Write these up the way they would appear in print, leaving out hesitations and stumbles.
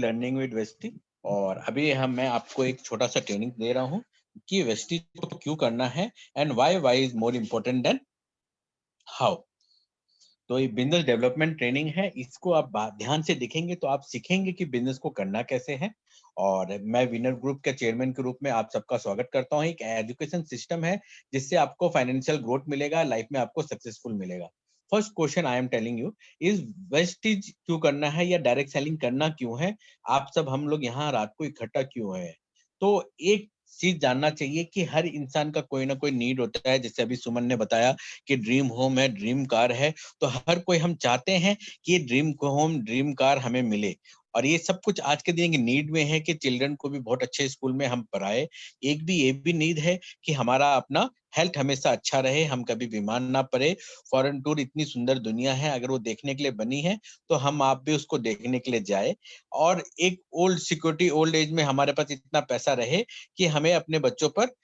Learning with वेस्टी। और अभी हम मैं आपको एक छोटा सा ट्रेनिंग दे रहा हूँ कि वेस्टी को क्यों करना है and why is more important then how. तो ये बिजनेस डेवलपमेंट ट्रेनिंग है, इसको आप ध्यान से देखेंगे तो आप सीखेंगे कि बिजनेस को करना कैसे है। और मैं विनर ग्रुप के चेयरमैन के रूप में आप सबका स्वागत करता हूँ। एक एजुकेशन सिस्टम है जिससे आपको फाइनेंशियल ग्रोथ मिलेगा, लाइफ में आपको सक्सेसफुल मिलेगा। First question I am telling you is Vestige क्यों करना है या डायरेक्ट सेलिंग करना क्यों है? आप सब हम लोग यहाँ रात को इकट्ठा क्यों है? तो एक चीज जानना चाहिए कि हर इंसान का कोई ना कोई नीड होता है। जैसे अभी सुमन ने बताया कि ड्रीम होम है, ड्रीम कार है, तो हर कोई हम चाहते हैं कि ये ड्रीम होम, ड्रीम कार हमें मिले। और ये सब कुछ आज के दिन की नीड में है कि चिल्ड्रन को भी बहुत अच्छे स्कूल में हम पढ़ाए। एक भी ये भी नीड है कि हमारा अपना हेल्थ हमेशा अच्छा रहे, हम कभी बीमार ना पड़े। फॉरेन टूर इतनी सुंदर दुनिया है, अगर वो देखने के लिए बनी है तो हम आप भी उसको देखने के लिए जाए। और एक ओल्ड सिक्योरिटी, ओल्ड एज में हमारे पास इतना पैसा रहे कि हमें अपने बच्चों पर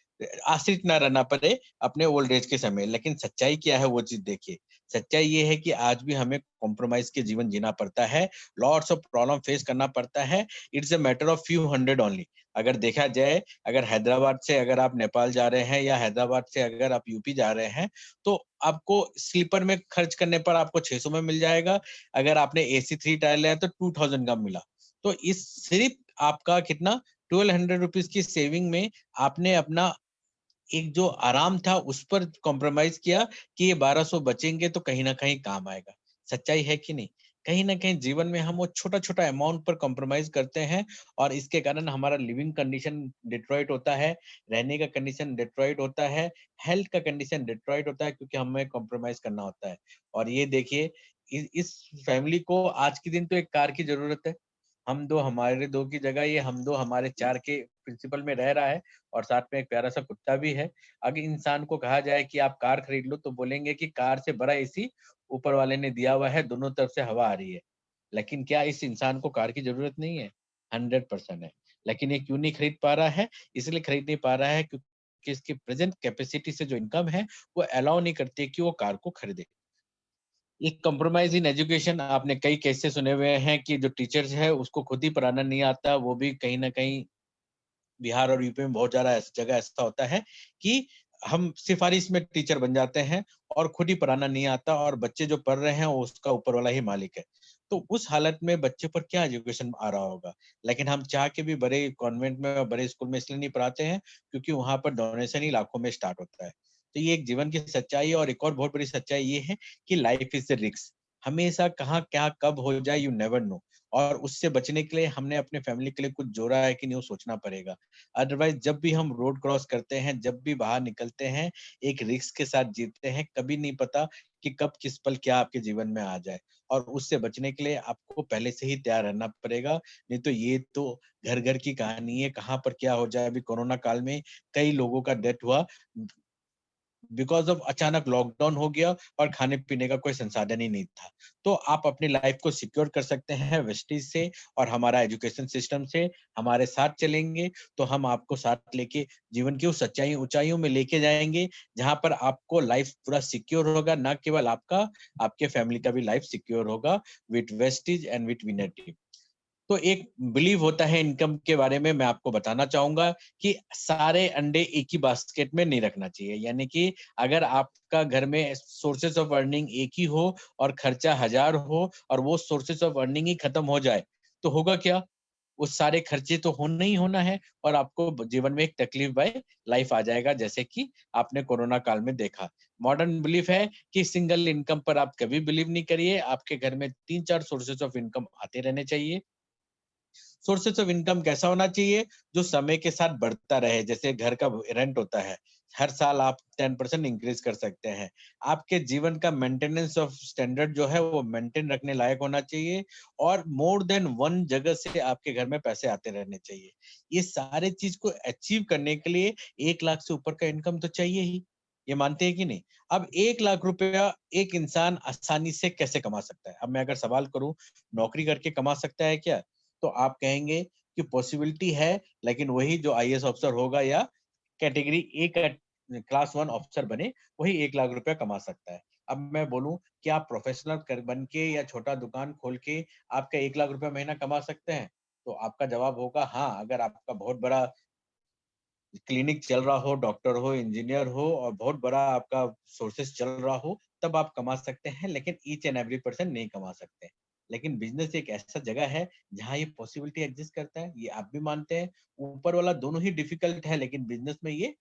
आश्रित ना रहना पड़े अपने ओल्ड एज के समय। लेकिन सच्चाई क्या है वो चीज देखिए। सच्चाई ये है कि आज भी हमें कॉम्प्रोमाइज के जीवन जीना पड़ता है, लॉट्स ऑफ प्रॉब्लम फेस करना पड़ता है। It's a matter of few hundred only. अगर देखा जाए, अगर हैदराबाद से अगर आप नेपाल जा रहे हैं या हैदराबाद से अगर आप यूपी जा रहे हैं, तो आपको स्लीपर में खर्च करने पर आपको 600 में मिल जाएगा। अगर आपने एसी 3 टायर लिया तो 2000 का मिला। तो इस सिर्फ आपका कितना 1200 रुपीज की सेविंग में आपने अपना एक जो आराम था उस पर कॉम्प्रोमाइज किया कि ये 1200 बचेंगे तो कहीं न कहीं काम आएगा। सच्चाई है कि नहीं? कहीं न कहीं जीवन में हम वो छोटा-छोटा अमाउंट पर कॉम्प्रोमाइज करते हैं और इसके कारण हमारा लिविंग कंडीशन डिट्रॉइट होता है, रहने का कंडीशन डिट्रॉइट होता है, हेल्थ का कंडीशन डिट्रॉइट होता है क्योंकि हमें कॉम्प्रोमाइज करना होता है। और ये देखिए इस फैमिली को आज के दिन तो एक कार की ज़रूरत है। हम 2 हमारे 2 की जगह ये हम 2 हमारे 4 के प्रिंसिपल में रह रहा है और साथ में एक प्यारा-सा कुत्ता भी है। अगर इंसान को कहा जाए कि आप कार खरीद लो तो बोलेंगे कि कार से बड़ा एसी ऊपर वाले ने दिया हुआ है, दोनों तरफ से हवा आ रही है। लेकिन क्या इस इंसान को कार की ज़रूरत नहीं है? 100% है। लेकिन ये क्यों नहीं खरीद पा रहा है? इसलिए खरीद नहीं पा रहा है क्योंकि इसकी प्रेज़ेंट कैपेसिटी से जो इनकम है, वो अलाउ नहीं करती है कि वो कार को खरीदे। एक कॉम्प्रोमाइज़ इन एजुकेशन आपने कई केसेस सुने हुए हैं कि जो टीचर्स है उसको खुद ही पढ़ाना नहीं आता, वो भी कहीं न कहीं बिहार और यूपी में बहुत ज़्यादा जगह ऐसा होता है कि हम सिफ़ारिश में टीचर बन जाते हैं और खुद ही पढ़ाना नहीं आता और बच्चे जो पढ़ रहे हैं वो उसका ऊपर वाला ही मालिक है। तो उस हालत में बच्चे पर क्या एजुकेशन आ रहा होगा? लेकिन हम चाह के भी बड़े कॉन्वेंट में और बड़े स्कूल में इसलिए नहीं पढ़ाते हैं क्योंकि वहाँ पर डोनेशन ही लाखों में स्टार्ट होता है। तो ये एक जीवन की सच्चाई है और एक और बहुत बड़ी सच्चाई ये है कि लाइफ़ इज़ अ रिस्क। हमेशा कहाँ क्या कब हो जाए यू नेवर नो। और उससे बचने के लिए हमने अपने फैमिली के लिए कुछ जोड़ा है कि नहीं वो सोचना पड़ेगा। अदरवाइज़ जब भी हम रोड क्रॉस करते हैं, जब भी बाहर निकलते हैं, एक रिस्क के साथ जीते हैं, कभी नहीं पता कि कब किस पल क्या आपके जीवन में आ जाए। और उससे बचने के लिए आपको पहले से ही तैयार रहना पड़ेगा, नहीं तो ये तो घर-घर की कहानी है, कहाँ पर क्या हो जाए। अभी कोरोना काल में कई लोगों का डेथ हुआ बिकॉज़ ऑफ अचानक लॉकडाउन हो गया और खाने-पीने का कोई संसाधन ही नहीं था। तो आप अपनी लाइफ़ को सिक्योर कर सकते हैं वेस्टीज से और हमारा एजुकेशन सिस्टम से। हमारे साथ चलेंगे तो हम आपको साथ लेके जीवन की उस सच्चाई ऊँचाइयों में लेके जाएँगे, जहाँ पर आपको लाइफ़ पूरा सिक्योर होगा, ना केवल आपका, आपके फैमिली का भी लाइफ़ सिक्योर होगा with Vestige and with winner team. तो एक बिलीव होता है इनकम के बारे में मैं आपको बताना चाहूँगा कि सारे अंडे एक ही बास्केट में नहीं रखना चाहिए। यानी कि अगर आपका घर में सोर्सेज़ ऑफ अर्निंग एक ही हो और खर्चा 1000 हो और वो सोर्सेज़ ऑफ अर्निंग ही खत्म हो जाए, तो होगा क्या? वो सारे खर्चे तो होना ही होना है और आपको जीवन में एक तकलीफ भय लाइफ आ जाएगा जैसे कि आपने कोरोना काल में देखा। मॉडर्न बिलीफ है कि सिंगल इनकम पर आप कभी बिलीव नहीं करिए, आपके घर में 3-4 सोर्सेज़ ऑफ इनकम आते रहने चाहिए। सोर्सेस ऑफ इनकम कैसा होना चाहिए? जो समय के साथ बढ़ता रहे, जैसे घर का रेंट होता है, हर साल आप 10% इंक्रीज़ कर सकते हैं। आपके जीवन का मेंटेनेंस ऑफ स्टैंडर्ड जो है वो मेंटेन रखने लायक होना चाहिए और मोर देन 1 जगह से आपके घर में पैसे आते रहने चाहिए। ये सारे चीज़ को अचीव करने के लिए 1 लाख से ऊपर का इनकम तो चाहिए ही। ये मानते हैं कि नहीं? अब 1 लाख रुपया एक इंसान आसानी से कैसे कमा सकता है? अब मैं अगर सवाल करूँ, नौकरी करके कमा सकता है क्या? तो आप कहेंगे कि पॉसिबिलिटी है, लेकिन वही जो आईएएस अफ़सर होगा या कैटेगरी ए का क्लास 1 ऑफिसर बने, वही 1 लाख रुपया कमा सकता है। अब मैं बोलूँ कि आप प्रोफ़ेशनल कर बन के या छोटा दुकान खोल के आप क्या 1 लाख रुपया महीना कमा सकते हैं? तो आपका जवाब होगा हाँ, अगर आपका बहुत बड़ा क्लिनिक चल रहा हो, डॉक्टर हो, इंजीनियर हो और बहुत बड़ा आपका सोर्सेस चल रहा हो, तब आप कमा सकते हैं, लेकिन ईच एंड एवरी पर्सन नहीं कमा सकते। लेकिन बिज़नेस एक ऐसा जगह है, जहाँ ये पॉसिबिलिटी एग्ज़िस्ट करता है, ये आप भी मानते हैं। ऊपर वाला दोनों ही डिफ़िकल्ट है, लेकिन बिज़नेस में ये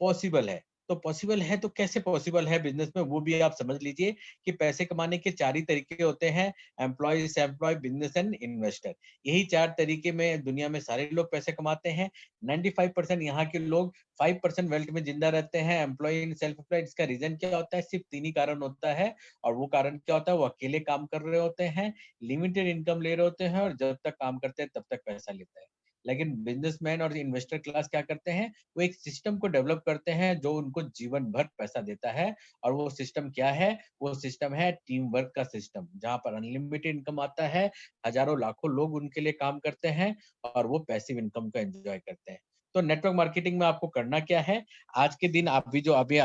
पॉसिबल है। तो पॉसिबल है तो कैसे पॉसिबल है बिज़नेस में, वो भी आप समझ लीजिए कि पैसे कमाने के 4 ही तरीके होते हैं, employee, self employed, business and investor. यही 4 तरीके में दुनिया में सारे लोग पैसे कमाते हैं। 95% यहाँ के लोग 5% वेल्थ में ज़िंदा रहते हैं, एम्प्लॉयी एंड सेल्फ एम्प्लॉयड। इसका रीज़न क्या होता है? सिर्फ़ 3 ही कारण होता है और वो कारण क्या होता है? वो अकेले काम कर रहे होते हैं, लिमिटेड इनकम ले रहे होते हैं और जब तक काम करते हैं तब तक पैसा लेते हैं। लेकिन बिज़नेसमैन और इन्वेस्टर क्लास क्या करते हैं? वो एक सिस्टम को डेवलप करते हैं जो उनको जीवन भर पैसा देता है और वो सिस्टम क्या है? वो सिस्टम है टीम वर्क का सिस्टम, जहाँ पर अनलिमिटेड इनकम आता है, हज़ारों लाखों लोग उनके लिए काम करते हैं और वो पैसिव इनकम को एन्जॉय करते हैं। तो नेटवर्क मार्केटिंग में आपको करना क्या है? आज के दिन आप भी जो अभी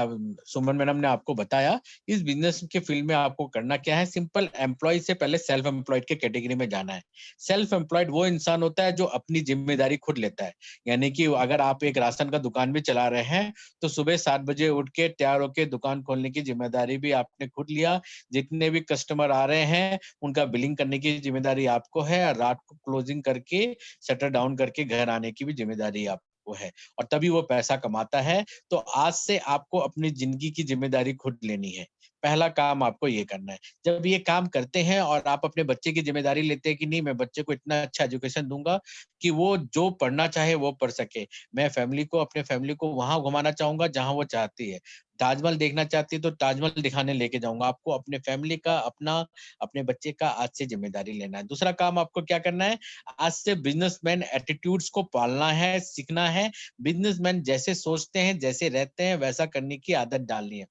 सुमन मैडम ने आपको बताया, इस बिज़नेस के फील्ड में आपको करना क्या है? सिंपल एम्प्लॉयी से पहले सेल्फ एम्प्लॉयड के कैटेगरी में जाना है। सेल्फ एम्प्लॉयड वो इंसान होता है जो अपनी ज़िम्मेदारी खुद लेता है। यानी कि अगर आप एक राशन का दुकान भी चला रहे हैं, तो सुबह 7 बजे उठ के तैयार होके दुकान खोलने की ज़िम्मेदारी भी आपने खुद लिया। जितने भी कस्टमर आ रहे हैं, उनका बिलिंग करने की ज़िम्मेदारी आपको है और रात को क्लोजिंग करके, शटर डाउन करके घर आने की भी ज़िम्मेदारी आपको है और तभी वो पैसा कमाता है। तो आज से आपको अपनी ज़िंदगी की ज़िम्मेदारी खुद लेनी है। पहला काम आपको ये करना है। जब ये काम करते हैं और आप अपने बच्चे की ज़िम्मेदारी लेते हैं कि नहीं मैं बच्चे को इतना अच्छा एजुकेशन दूँगा कि वो जो पढ़ना चाहे वो पढ़ सके। मैं फैमिली को अपने फैमिली को वहाँ घुमाना चाहूँगा जहाँ वो चाहती है। ताजमहल देखना चाहती है तो ताजमहल दिखाने लेके जाऊँगा। आपको अपने फैमिली का अपने बच्चे का आज से ज़िम्मेदारी लेना है। दूसरा काम आपको क्या करना है? आज से बिज़नेसमैन एटीट्यूड्स को पालना है, सीखना है। बिज़नेसमैन जैसे सोचते हैं, जैसे रहते हैं वैसा करने की आदत डालनी है।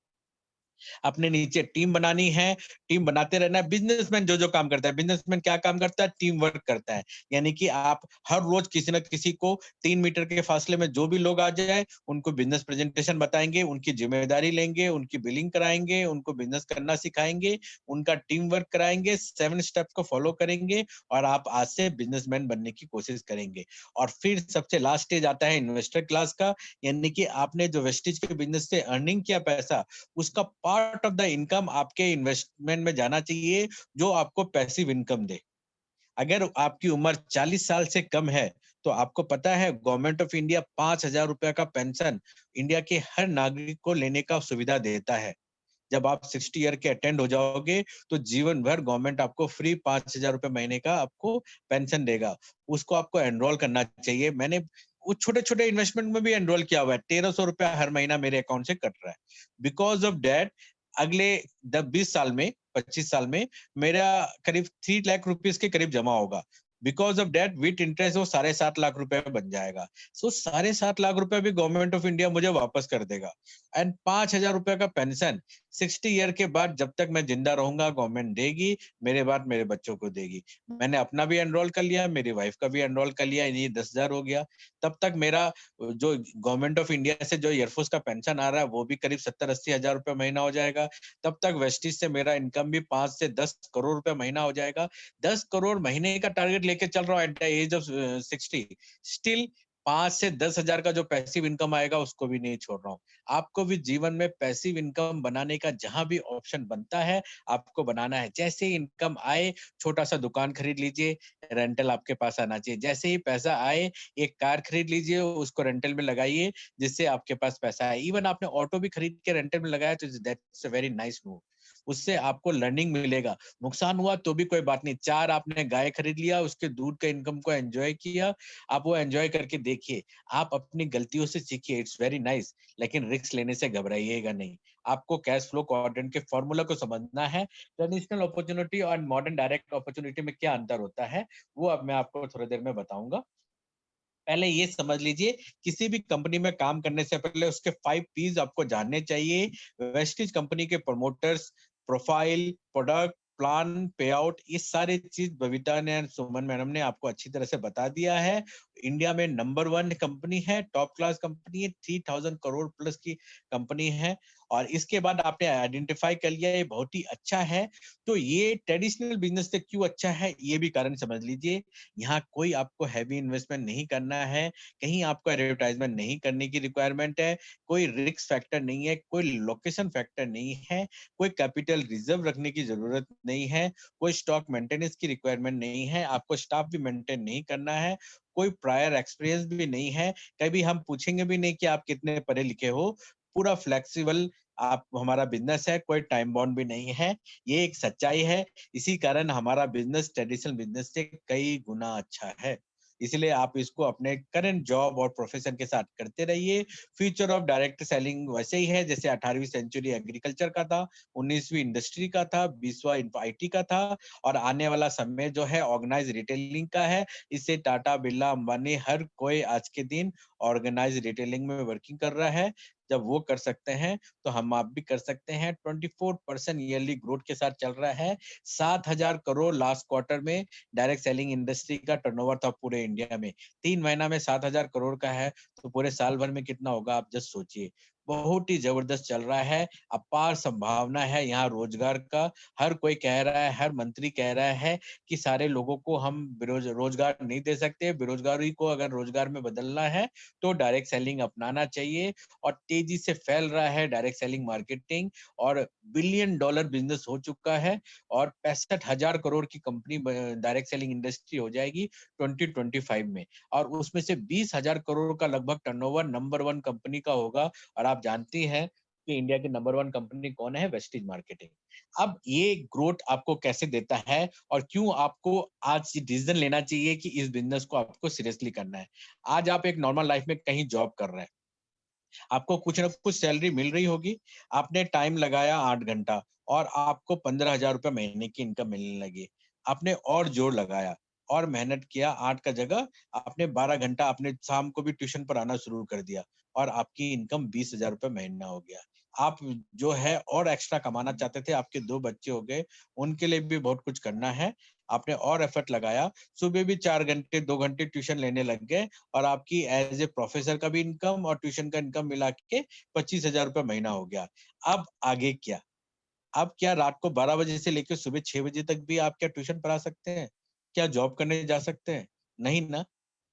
अपने नीचे टीम बनानी है, टीम बनाते रहना है। बिज़नेसमैन जो-जो काम करता है, बिज़नेसमैन क्या काम करता है? टीम वर्क करता है। यानी कि आप हर रोज़ किसी न किसी को 3 मीटर के फासले में जो भी लोग आ जाएँ, उनको बिज़नेस प्रेज़ेंटेशन बताएँगे, उनकी ज़िम्मेदारी लेंगे, उनकी बिलिंग कराएँगे, उनको बिज़नेस करना सिखाएँगे, उनका टीम वर्क कराएँगे, 7 स्टेप्स को फ़ॉलो करेंगे और आप आज से बिज़नेसमैन बनने की कोशिश करेंगे। और फिर सबसे लास्ट स्टेज आता है इन्वेस्टर क्लास का, यानी कि आपने जो वेस्टेज के बिज़नेस से अर्निंग किया पैसा, उसका पार्ट ऑफ द इनकम आपके इन्वेस्टमेंट में जाना चाहिए जो आपको पैसिव इनकम दे। अगर आपकी उम्र 40 साल से कम है, तो आपको पता है गवर्नमेंट ऑफ इंडिया ₹5000 का पेंशन इंडिया के हर नागरिक को लेने का सुविधा देता है। जब आप 60 ईयर के अटेंड हो जाओगे, तो जीवन भर गवर्नमेंट आपको फ्री ₹5000 महीने का आपको पेंशन देगा। उसको आपको एनरोल करना चाहिए। मैंने वो छोटे-छोटे इन्वेस्टमेंट में भी एनरोल किया हुआ है। ₹1300 हर महीना मेरे अकाउंट से कट रहा है। बिकॉज़ ऑफ दैट अगले द 20 साल में, 25 साल में मेरा करीब 3 लाख रुपीस के करीब जमा होगा। Because of that with interest वो साढ़े 7 लाख रुपए में बन जाएगा। सो साढ़े 7 लाख रुपए भी गवर्नमेंट ऑफ इंडिया मुझे वापस कर देगा एंड ₹5000 का पेंशन 60 ईयर के बाद जब तक मैं जिंदा रहूंगा गवर्नमेंट देगी, मेरे बाद मेरे बच्चों को देगी। मैंने अपना भी एनरोल कर लिया, मेरी वाइफ का भी एनरोल कर लिया, ये 10,000 हो गया। तब तक मेरा जो गवर्नमेंट ऑफ इंडिया से जो एयरफोर्स का पेंशन आ रहा है वो भी करीब 70-80 हजार रुपए महीना हो जाएगा। तब तक वेस्टिज से मेरा इनकम भी 5 से 10 करोड़ रुपए महीना हो जाएगा। 10 करोड़ महीने का टारगेट लेके चल रहा हूँ at the age of 60। Still 5 से 10 हजार का जो पैसिव इनकम आएगा उसको भी नहीं छोड़ रहा हूँ। आपको भी जीवन में पैसिव इनकम बनाने का जहां भी ऑप्शन बनता है, आपको बनाना है। जैसे ही इनकम आए, छोटा सा दुकान खरीद लीजिए, रेंटल आपके पास आना चाहिए। जैसे ही पैसा आए, एक कार खरीद लीजिए, उसको रेंटल में लगाइए, जिससे आपके पास पैसा आए। इवन आपने ऑटो भी खरीद के रेंटल में लगाया तो that's a very nice move. उससे आपको लर्निंग मिलेगा। नुकसान हुआ तो भी कोई बात नहीं। 4 आपने गाय खरीद लिया, उसके दूध का इनकम को एन्जॉय किया, आप वो एन्जॉय करके देखिए। आप अपनी गलतियों से सीखिए, इट्स वेरी नाइस, लेकिन रिस्क लेने से घबराइएगा नहीं। आपको कैश फ्लो क्वाड्रेंट के फॉर्मूला को समझना है। ट्रेडिशनल अपॉर्चुनिटी और मॉडर्न डायरेक्ट अपॉर्चुनिटी में क्या अंतर होता है, वो अब मैं आपको थोड़ी देर में बताऊंगा। पहले ये समझ लीजिए, किसी भी कंपनी में काम करने से पहले उसके 5 पीस आपको जानने चाहिए। वेस्टिज कंपनी के प्रमोटर्स, प्रोफाइल, प्रोडक्ट, प्लान, पे आउट, ये सारी चीज बबीता ने, सुमन मैडम ने आपको अच्छी तरह से बता दिया है। इंडिया में नंबर 1 कंपनी है, टॉप क्लास कंपनी है, 3000 करोड़ प्लस की कंपनी है और इसके बाद आपने आइडेंटिफाई कर लिया ये बहुत ही अच्छा है, तो ये ट्रेडिशनल बिजनेस से क्यों अच्छा है, ये भी कारण समझ लीजिए। यहाँ कोई आपको हैवी इन्वेस्टमेंट नहीं करना है, कहीं आपको एडवर्टाइजमेंट नहीं करने की रिक्वायरमेंट है, कोई रिस्क फैक्टर नहीं है, कोई लोकेशन फैक्टर नहीं है, कोई कैपिटल रिजर्व रखने की जरूरत नहीं है, कोई स्टॉक मेंटेनेंस की रिक्वायरमेंट नहीं है, आपको स्टाफ भी मेंटेन नहीं करना है, कोई प्रायर एक्सपीरियंस भी नहीं है, कभी हम पूछेंगे भी नहीं कि आप कितने पढ़े लिखे हो, पूरा फ्लेक्सिबल आप हमारा बिजनेस है, कोई टाइम बाउंड भी नहीं है, ये एक सच्चाई है। इसी कारण हमारा बिजनेस ट्रेडिशनल बिजनेस से कई गुना अच्छा है। इसलिए आप इसको अपने करंट जॉब और प्रोफेशन के साथ करते रहिए। फ्यूचर ऑफ डायरेक्ट सेलिंग वैसे ही है जैसे 18वीं सेंचुरी एग्रीकल्चर का था, 19वीं इंडस्ट्री का था, 20वां आईटी का था और आने वाला समय जो है ऑर्गेनाइज रिटेलिंग का है। इससे टाटा, बिरला, अंबानी हर कोई आज के दिन ऑर्गेनाइज रिटेलिंग में वर्किंग कर रहा है। जब वो कर सकते हैं तो हम आप भी कर सकते हैं। 24% ईयरली ग्रोथ के साथ चल रहा है। 7,000 करोड़ लास्ट क्वार्टर में डायरेक्ट सेलिंग इंडस्ट्री का टर्नओवर था पूरे इंडिया में। 3 महीना में 7,000 करोड़ का है तो पूरे साल भर में कितना होगा आप जस्ट सोचिए। बहुत ही जबरदस्त चल रहा है, अपार संभावना है यहाँ रोजगार का। हर कोई कह रहा है, हर मंत्री कह रहा है कि सारे लोगों को हम रोजगार नहीं दे सकते, बेरोजगारी को अगर रोजगार में बदलना है तो डायरेक्ट सेलिंग अपनाना चाहिए। और तेजी से फैल रहा है डायरेक्ट सेलिंग मार्केटिंग और बिलियन डॉलर बिजनेस हो चुका है और 65,000 करोड़ की कंपनी डायरेक्ट सेलिंग इंडस्ट्री हो जाएगी 2025 में और उसमें से 20,000 करोड़ का लगभग टर्नओवर नंबर 1 कंपनी का होगा। और आप जानती हैं कि इंडिया की नंबर 1 कंपनी कौन है? Vestige marketing. अब ये ग्रोथ आपको कैसे देता है और क्यों आपको आज डिसीजन लेना चाहिए कि इस बिजनेस को आपको सीरियसली करना है। आज आप एक नॉर्मल लाइफ में कहीं जॉब कर रहे हैं, आपको कुछ ना कुछ सैलरी मिल रही होगी, आपने टाइम लगाया 8 घंटा और आपको 15,000 रुपए महीने की इनकम मिलने लगी। आपने और जोर लगाया और मेहनत किया 8 का जगह आपने 12 घंटा आपने शाम को भी ट्यूशन पर आना शुरू कर दिया और आपकी इनकम 20,000 रुपए महीना हो गया। आप जो है और एक्स्ट्रा कमाना चाहते थे, आपके 2 बच्चे हो गए, उनके लिए भी बहुत कुछ करना है, आपने और एफर्ट लगाया, सुबह भी 4 घंटे, 2 घंटे ट्यूशन लेने लग गए और आपकी एज ए प्रोफेसर का भी इनकम और ट्यूशन का इनकम मिला के 25,000 रुपए महीना हो गया। अब आगे क्या? अब क्या रात को 12 बजे से लेके सुबह 6 बजे तक भी आप क्या ट्यूशन पढ़ा सकते हैं? क्या जॉब करने जा सकते हैं? नहीं ना।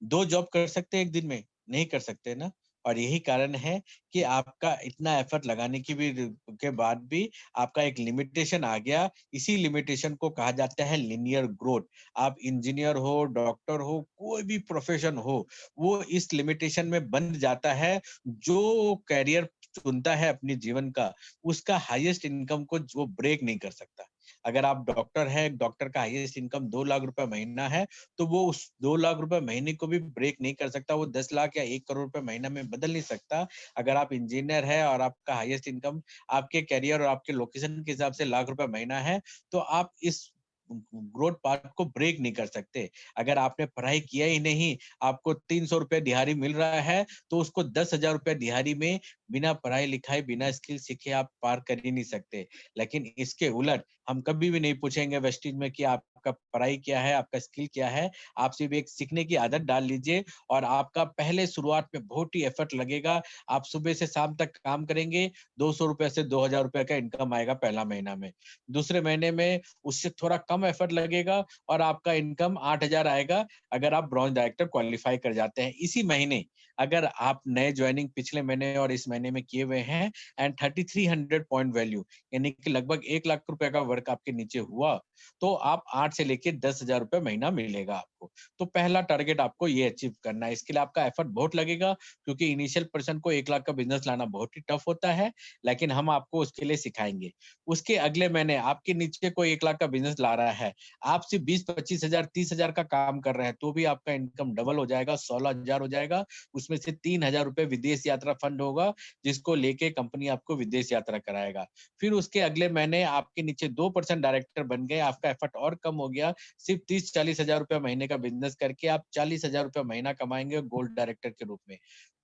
2 जॉब कर सकते हैं 1 दिन में? नहीं कर सकते ना। और यही कारण है कि आपका इतना एफर्ट लगाने की भी के बाद भी आपका एक लिमिटेशन आ गया। इसी लिमिटेशन को कहा जाता है लीनियर ग्रोथ। आप इंजीनियर हो, डॉक्टर हो, कोई भी प्रोफेशन हो, वो इस लिमिटेशन में बंध जाता है। जो करियर चुनता है अपने जीवन का, उसका हाईएस्ट इनकम को वो ब्रेक नहीं कर सकता। अगर आप डॉक्टर हैं, डॉक्टर का हाईएस्ट इनकम 2 लाख रुपए महीना है, तो वो उस 2 लाख रुपए महीने को भी ब्रेक नहीं कर सकता। वो 10 लाख या 1 करोड़ रुपए महीना में बदल नहीं सकता। अगर आप इंजीनियर हैं और आपका हाईएस्ट इनकम आपके करियर और आपके लोकेशन के हिसाब से लाख रुपए महीना है, तो आप इस ग्रोथ पार्ट को ब्रेक नहीं कर सकते। अगर आपने पढ़ाई किया ही नहीं, आपको 300 रुपए दिहाड़ी मिल रहा है, तो उसको 10,000 रुपए दिहाड़ी में बिना पढ़ाई-लिखाई, बिना स्किल सीखे आप पार कर ही नहीं सकते। लेकिन इसके उलट हम कभी भी नहीं पूछेंगे वेस्टीज में कि आपका पढ़ाई क्या है, आपका स्किल क्या है। आप सिर्फ एक सीखने की आदत डाल लीजिए और आपका पहले शुरुआत में बहुत ही एफर्ट लगेगा। आप सुबह से शाम तक काम करेंगे, 200 रुपए से 2,000 रुपए का इनकम आएगा पहला महीना में। दूसरे महीने में उससे थोड़ा कम एफर्ट लगेगा और आपका इनकम 8,000 आएगा अगर आप ब्रॉन्ज डायरेक्टर क्वालीफाई कर जाते हैं। इसी महीने अगर आप नए जॉइनिंग पिछले महीने और इस महीने में किए हुए हैं एंड 3300 पॉइंट वैल्यू यानी कि लगभग 1 लाख रुपए का वर्क आपके नीचे हुआ, तो आप 8 से लेके 10,000 रुपए महीना मिलेगा आपको। तो पहला टारगेट आपको ये अचीव करना है। इसके लिए आपका एफर्ट बहुत लगेगा क्योंकि इनिशियल पर्सन को 1 लाख का बिजनेस लाना बहुत ही टफ होता है, लेकिन हम आपको उसके लिए सिखाएँगे। उसके अगले महीने आपके नीचे कोई 1 लाख का बिजनेस ला रहा है, आप सिर्फ 20-25 हज़ार 30,000 का काम कर रहे हैं, तो भी आपका इनकम डबल हो जाएगा, 16,000 हो जाएगा। उसमें से 3,000 रुपए विदेश यात्रा फंड होगा, जिसको लेके कंपनी आपको विदेश यात्रा कराएगा। फिर उसके अगले महीने आपके नीचे 2% डायरेक्टर बन गए, आपका एफर्ट और कम हो गया, सिर्फ 30-40 हज़ार रुपए महीने का बिजनेस करके आप 40,000 रुपए महीना कमाएँगे गोल्ड डायरेक्टर के रूप में।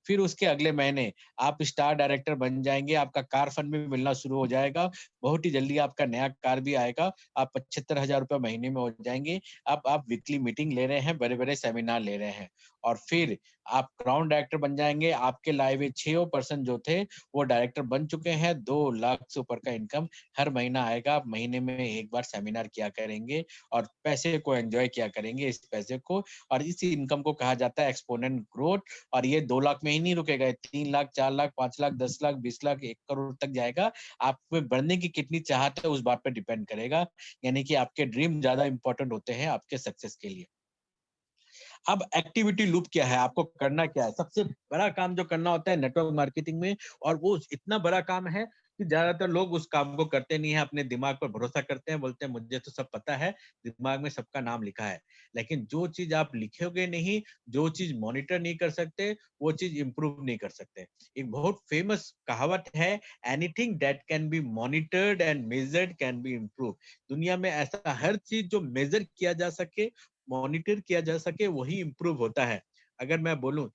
फिर उसके अगले महीने आप स्टार डायरेक्टर बन जाएँगे, आपका कार फंड भी मिलना शुरू हो जाएगा, बहुत ही जल्दी आपका नया कार भी आएगा, आप 75,000 रुपए महीने में हो जाएँगे। अब आप वीकली मीटिंग ले रहे हैं, बड़े-बड़े सेमिनार ले रहे हैं और फिर आप क्राउन डायरेक्टर बन जाएँगे, आपके लाए हुए 6 पर्सन जो थे, वो डायरेक्टर बन चुके हैं, 2 लाख से ऊपर का इनकम हर महीना आएगा, आप महीने में 1 बार सेमिनार किया करेंगे और पैसे को एन्जॉय किया करेंगे इस पैसे को और इस इनकम को कहा जाता है एक्सपोनेंट ग्रोथ और ये 2 लाख में ही नहीं रुकेगा, 3 लाख, 4 लाख, 5 लाख, 10 लाख, 20 लाख, 1 करोड़ तक जाएगा। आप में बढ़ने की कितनी चाहत है उस बात पे डिपेंड करेगा, यानी कि आपके ड्रीम ज़्यादा इम्पोर्टेंट होते हैं आपके सक्सेस के लिए। अब एक्टिविटी लूप क्या है? आपको करना क्या है? सबसे बड़ा काम जो करना होता है नेटवर्क मार्केटिंग में और वो इतना बड़ा काम है कि ज़्यादातर लोग उस काम को करते नहीं हैं, अपने दिमाग पर भरोसा करते हैं, बोलते हैं मुझे तो सब पता है, दिमाग में सबका नाम लिखा है। लेकिन जो चीज़ आप लिखोगे नहीं, जो चीज़ मॉनिटर नहीं कर सकते, वो चीज़ इम्प्रूव नहीं कर सकते। एक बहुत फेमस कहावत है, anything that can be monitored and measured can be improved. दुनिया में ऐसा हर चीज़ जो मेजर किया जा सके मॉनिटर किया जा सके वही इम्प्रूव होता है। अगर मैं बोलूँ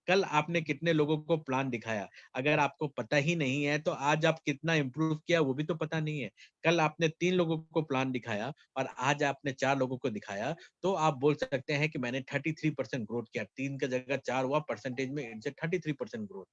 कल आपने कितने लोगों को प्लान दिखाया, अगर आपको पता ही नहीं है तो आज आप कितना इम्प्रूव किया वो भी तो पता नहीं है। कल आपने 3 लोगों को प्लान दिखाया और आज आपने 4 लोगों को दिखाया, तो आप बोल सकते हैं कि मैंने 33% ग्रोथ किया। 3 की जगह 4 हुआ परसेंटेज में इट्स अ 33% ग्रोथ।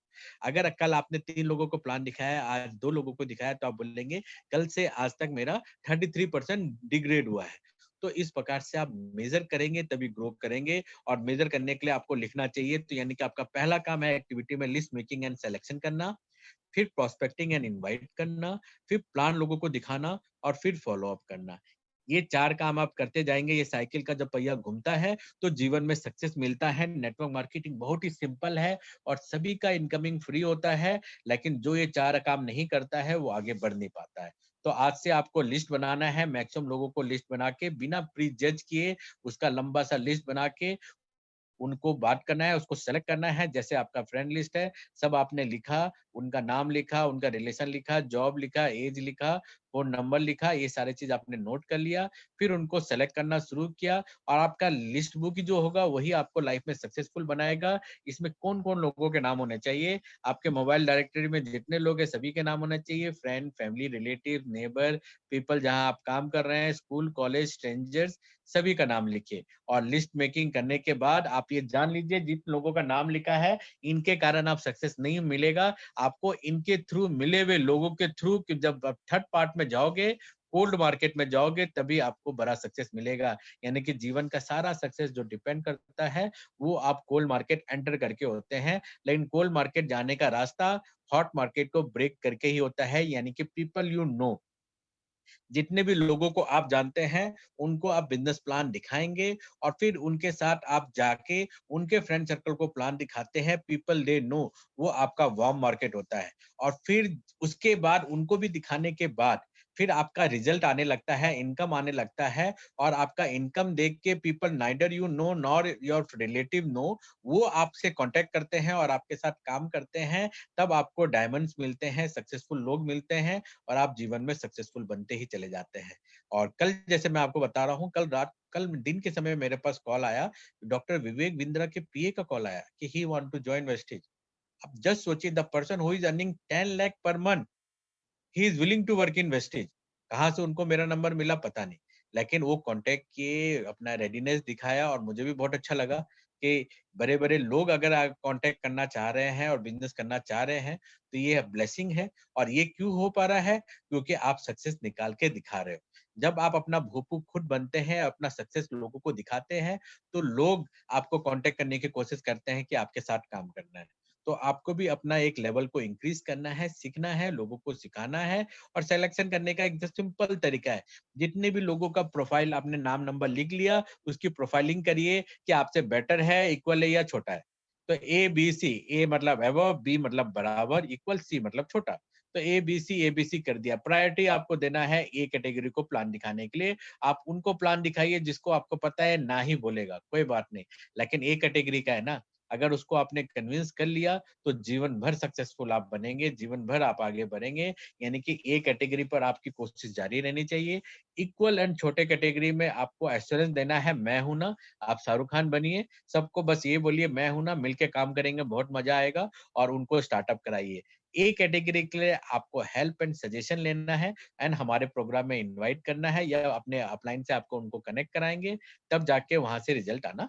अगर कल आपने 3 लोगों को प्लान दिखाया, आज 2 लोगों को दिखाया तो आप बोलेंगे कल से आज तक मेरा 33% डिग्रेड हुआ है। तो इस प्रकार से आप मेज़र करेंगे तभी ग्रो करेंगे और मेज़र करने के लिए आपको लिखना चाहिए। तो यानी कि आपका पहला काम है एक्टिविटी में लिस्ट मेकिंग एंड सिलेक्शन करना, फिर प्रोस्पेक्टिंग एंड इनवाइट करना, फिर प्लान लोगों को दिखाना और फिर फॉलो अप करना। ये 4 काम आप करते जाएँगे, ये साइकिल का जब पहिया घूमता है, तो जीवन में सक्सेस मिलता है। नेटवर्क मार्केटिंग बहुत ही सिंपल है और सभी का इनकमिंग फ्री होता है, लेकिन जो ये 4 काम नहीं करता है, वो आगे बढ़ नहीं पाता है। तो आज से आपको लिस्ट बनाना है, मैक्सिमम लोगों को लिस्ट बना के बिना प्री जज किए उसका लंबा सा लिस्ट बना के उनको बात करना है, उसको सेलेक्ट करना है, जैसे आपका फ्रेंड लिस्ट है, सब आपने लिखा, उनका नाम लिखा, उनका रिलेशन लिखा, जॉब लिखा, एज लिखा, फ़ोन नंबर लिखा, ये सारी चीज़ आपने नोट कर लिया, फिर उनको सेलेक्ट करना शुरू किया और आपका लिस्ट बुक ही जो होगा वही आपको लाइफ में सक्सेसफुल बनाएगा। इसमें कौन-कौन लोगों के नाम होने चाहिए, आपके मोबाइल डायरेक्टरी में जितने लोग हैं सभी के नाम होने चाहिए, friend, family, relative, neighbour, people जहाँ आप काम कर रहे हैं, स्कूल, कॉलेज, स्ट्रेंजर्स सभी का नाम लिखिए। और लिस्ट मेकिंग करने के बाद आप ये जान लीजिए जिन लोगों का नाम लिखा है, इनके कारण आप सक्सेस नहीं मिलेगा, आपको इनके थ्रू मिले हुए लोगों के थ्रू कि जब आप थर्ड पार्ट में जाओगे, कोल्ड मार्केट में जाओगे तभी आपको बड़ा सक्सेस मिलेगा। यानी कि जीवन का सारा सक्सेस जो डिपेंड करता है, वो आप कोल्ड मार्केट एंटर करके होते हैं। लेकिन कोल्ड मार्केट जाने का रास्ता हॉट मार्केट को ब्रेक करके ही होता है, यानी कि पीपल यू नो जितने भी लोगों को आप जानते हैं, उनको आप बिज़नेस प्लान दिखाएँगे और फिर उनके साथ आप जाके उनके फ्रेंड सर्कल को प्लान दिखाते हैं, पीपल दे नो वो आपका वार्म मार्केट होता है। और फिर उसके बाद उनको भी दिखाने के बाद, फिर आपका रिज़ल्ट आने लगता है, इनकम आने लगता है और आपका इनकम देख के people neither you know nor your relative know, वो आपसे कॉन्टैक्ट करते हैं और आपके साथ काम करते हैं, तब आपको डायमंड्स मिलते हैं, सक्सेसफुल लोग मिलते हैं और आप जीवन में सक्सेसफुल बनते ही चले जाते हैं। और कल जैसे मैं आपको बता रहा हूँ, कल दिन के समय मेरे पास कॉल आया, डॉक्टर विवेक बिंद्रा के पीए का कॉल आया कि he want to join wastage. अब जस्ट सोचिए the person who is earning 10 lakh per month, he is willing to work in wastage. कहाँ से उनको मेरा नंबर मिला पता नहीं, लेकिन वो कांटेक्ट किए, अपना रेडीनेस दिखाया और मुझे भी बहुत अच्छा लगा कि बड़े-बड़े लोग अगर कांटेक्ट करना चाह रहे हैं और बिजनेस करना चाह रहे हैं, तो ये ब्लेसिंग है। और ये क्यों हो पा रहा है? क्योंकि आप सक्सेस निकाल के दिखा रहे हो। जब आप अपना भूपू खुद बनते हैं, अपना सक्सेस लोगों को दिखाते हैं, तो लोग आपको कांटेक्ट करने की कोशिश करते हैं कि आपके साथ काम करना है। तो आपको भी अपना एक लेवल को इंक्रीज़ करना है, सीखना है, लोगों को सिखाना है और सिलेक्शन करने का एक जो सिंपल तरीका है। जितने भी लोगों का प्रोफाइल आपने नाम नंबर लिख लिया, उसकी प्रोफाइलिंग करिए कि आपसे बेटर है, इक्वल है या छोटा है। तो ए, बी, सी, ए मतलब अबव, बी मतलब बराबर, इक्वल, सी मतलब छोटा। तो एबीसी कर दिया। प्रायोरिटी आपको देना है ए कैटेगरी को प्लान दिखाने के लिए। आप उनको प्लान दिखाइए जिसको आपको पता है ना ही बोलेगा, कोई बात नहीं। लेकिन ए कैटेगरी का है ना, अगर उसको आपने कन्विंस कर लिया तो जीवन भर सक्सेसफुल आप बनेंगे, जीवन भर आप आगे बढ़ेंगे। यानी कि ए कैटेगरी पर आपकी कोशिश जारी रहनी चाहिए। इक्वल एंड छोटे कैटेगरी में आपको एश्योरेंस देना है, मैं हूं ना। आप शाहरुख खान बनिए, सबको बस ये बोलिए मैं हूं ना, मिलके काम करेंगे बहुत मजा आएगा, और उनको स्टार्टअप कराइए। ए कैटेगरी के लिए आपको हेल्प एंड सजेशन लेना है एंड हमारे प्रोग्राम में इनवाइट करना है, या अपने अपलाइन से आपको उनको कनेक्ट कराएंगे, तब जाके वहां से रिजल्ट आना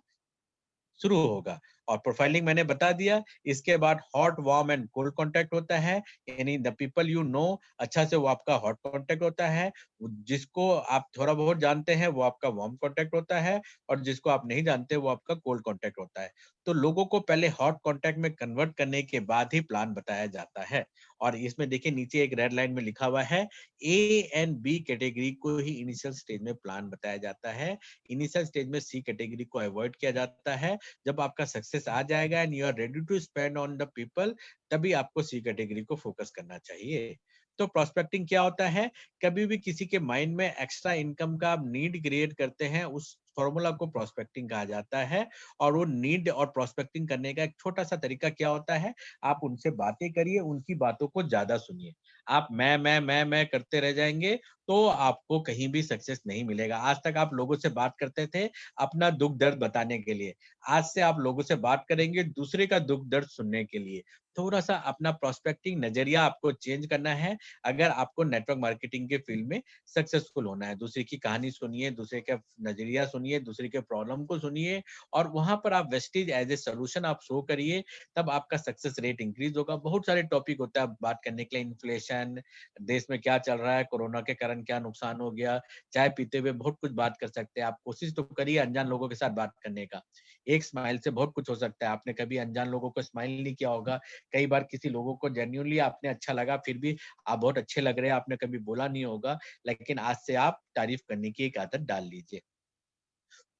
शुरू होगा। और प्रोफाइलिंग मैंने बता दिया। इसके बाद hot, warm and cold contact होता है, यानी द पीपल यू नो, अच्छा से वो आपका हॉट कॉन्टैक्ट होता है, जिसको आप थोड़ा बहुत जानते हैं वो आपका वार्म कॉन्टैक्ट होता है, और जिसको आप नहीं जानते वो आपका कोल्ड कॉन्टैक्ट होता है। तो लोगों को पहले हॉट कॉन्टैक्ट में कन्वर्ट करने के बाद ही प्लान बताया जाता है। और इसमें देखिए नीचे एक रेड लाइन में लिखा हुआ है, ए एंड बी कैटेगरी को ही इनिशियल स्टेज में प्लान बताया जाता है। इनिशियल स्टेज में सी कैटेगरी को अवॉइड किया जाता है। जब आपका सक्सेस आ जाएगा and you are ready to spend on the people, तभी आपको सी कैटेगरी को फोकस करना चाहिए। तो प्रोस्पेक्टिंग क्या होता है? कभी भी किसी के माइंड में एक्स्ट्रा इनकम का आप नीड क्रिएट करते हैं, उस फॉर्मूला को प्रोस्पेक्टिंग कहा जाता है। और वो नीड और प्रोस्पेक्टिंग करने का एक छोटा सा तरीका क्या होता है? आप उनसे बातें करिए, उनकी बातों को ज्यादा सुनिए। आप मैं करते रह जाएंगे तो आपको कहीं भी सक्सेस नहीं मिलेगा। आज तक आप लोगों से बात करते थे अपना दुख दर्द बताने के लिए, आज से आप लोगों से बात करेंगे दूसरे का दुख दर्द सुनने के लिए। थोड़ा सा अपना प्रोस्पेक्टिंग नजरिया आपको चेंज करना है, अगर आपको नेटवर्क मार्केटिंग के फील्ड में सक्सेसफुल होना है। दूसरे की कहानी सुनिए, दूसरे का नजरिया सुनिए, दूसरे के प्रॉब्लम को सुनिए, और वहां पर आप वेस्टेज एज ए सोल्यूशन आप शो करिए, तब आपका सक्सेस रेट इंक्रीज होगा। बहुत सारे टॉपिक होता है बात करने के लिए, इन्फ्लेशन, देश में क्या चल रहा है, कोरोना के कारण क्या नुकसान हो गया, चाय पीते हुए बहुत कुछ बात कर सकते हैं। आप कोशिश तो करिए अनजान लोगों के साथ बात करने का। एक स्माइल से बहुत कुछ हो सकता है। आपने कभी अनजान लोगों को स्माइल नहीं किया होगा। कई बार किसी लोगों को जेन्युइनली आपने अच्छा लगा, फिर भी आप बहुत अच्छे लग रहे हैं, आपने कभी बोला नहीं होगा, लेकिन आज से आप तारीफ करने की एक आदत डाल लीजिए।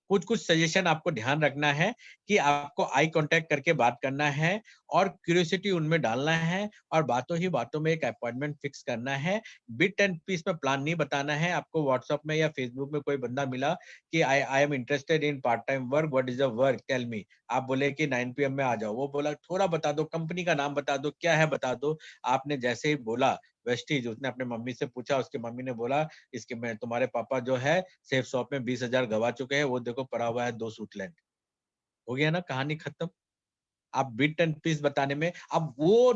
कुछ-कुछ सजेशन आपको ध्यान रखना है कि आपको आई कॉन्टैक्ट करके बात करना है, और क्यूरियोसिटी उनमें डालना है, और बातों ही बातों में एक अपॉइंटमेंट फिक्स करना है। बिट एंड पीस में प्लान नहीं बताना है। आपको व्हाट्सएप में या फेसबुक में कोई बंदा मिला कि I I am interested in part time work, what is the work, tell me. आप बोले कि 9 पीएम में आ जाओ, वो बोला थोड़ा बता दो, कंपनी का नाम बता दो, क्या है बता दो। आपने जैसे ही बोला वेस्टीज, उसने अपने मम्मी से पूछा, उसकी मम्मी ने बोला इसके में तुम्हारे पापा जो है सेफ शॉप में 20,000 गवा चुके हैं, वो देखो पड़ा हुआ है 2 सूटलैंड। हो गया ना, कहानी खत्म। आप बिट एंड पीस बताने में, अब वो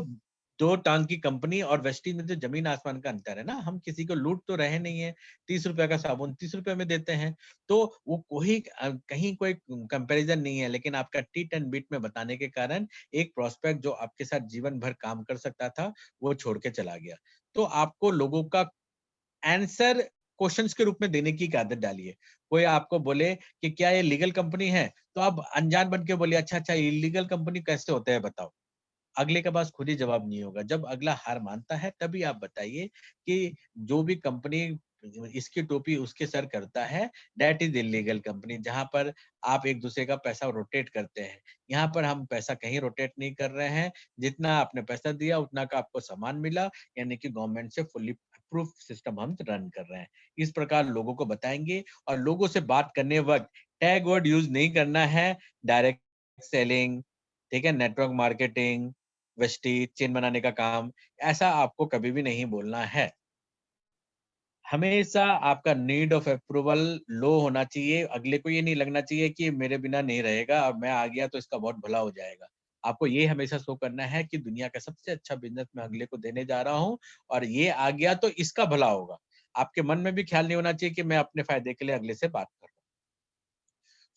2 टांग की कंपनी और वेस्टीज में तो जमीन आसमान का अंतर है ना। हम किसी को लूट तो रहे नहीं है। 30 रुपए का साबुन 30 रुपए में देते हैं। तो वो कोई कहीं कोई कंपैरिजन नहीं है, लेकिन आपका टिट एंड बिट में बताने के कारण एक प्रोस्पेक्ट जो आपके साथ जीवन भर काम कर सकता था, वो छोड़ के चला गया। तो आपको लोगों का आंसर क्वेश्चंस के रूप में देने की एक आदत डालिए। कोई आपको बोले कि क्या ये लीगल कंपनी है? तो आप अनजान बन के बोलिए, अच्छा अच्छा, इल्लीगल कंपनी कैसे होता है बताओ। अगले के पास खुद ही जवाब नहीं होगा। जब अगला हार मानता है तभी आप बताइए कि जो भी कंपनी इसकी टोपी उसके सर करता है, दैट इज इल्लीगल कंपनी, जहां पर आप एक दूसरे का पैसा रोटेट करते हैं। यहाँ पर हम पैसा कहीं रोटेट नहीं कर रहे हैं। जितना आपने पैसा दिया उतना का आपको सामान मिला, यानी कि गवर्नमेंट से फुल्ली अप्रूव सिस्टम हम रन कर रहे हैं। इस प्रकार लोगों को बताएंगे, और लोगों से बात करने वक्त टैग वर्ड यूज नहीं करना है। डायरेक्ट सेलिंग, ठीक है, नेटवर्क मार्केटिंग, वेस्टीज, चेन बनाने का काम, ऐसा आपको कभी भी नहीं बोलना है। हमेशा आपका नीड ऑफ अप्रूवल लो होना चाहिए। अगले को ये नहीं लगना चाहिए कि मेरे बिना नहीं रहेगा, अब मैं आ गया तो इसका बहुत भला हो जाएगा। आपको ये हमेशा शो करना है कि दुनिया का सबसे अच्छा बिज़नेस मैं अगले को देने जा रहा हूँ, और ये आ गया तो इसका भला होगा। आपके मन में भी ख्याल नहीं होना चाहिए कि मैं अपने फ़ायदे के लिए अगले से बात कर रहा हूँ।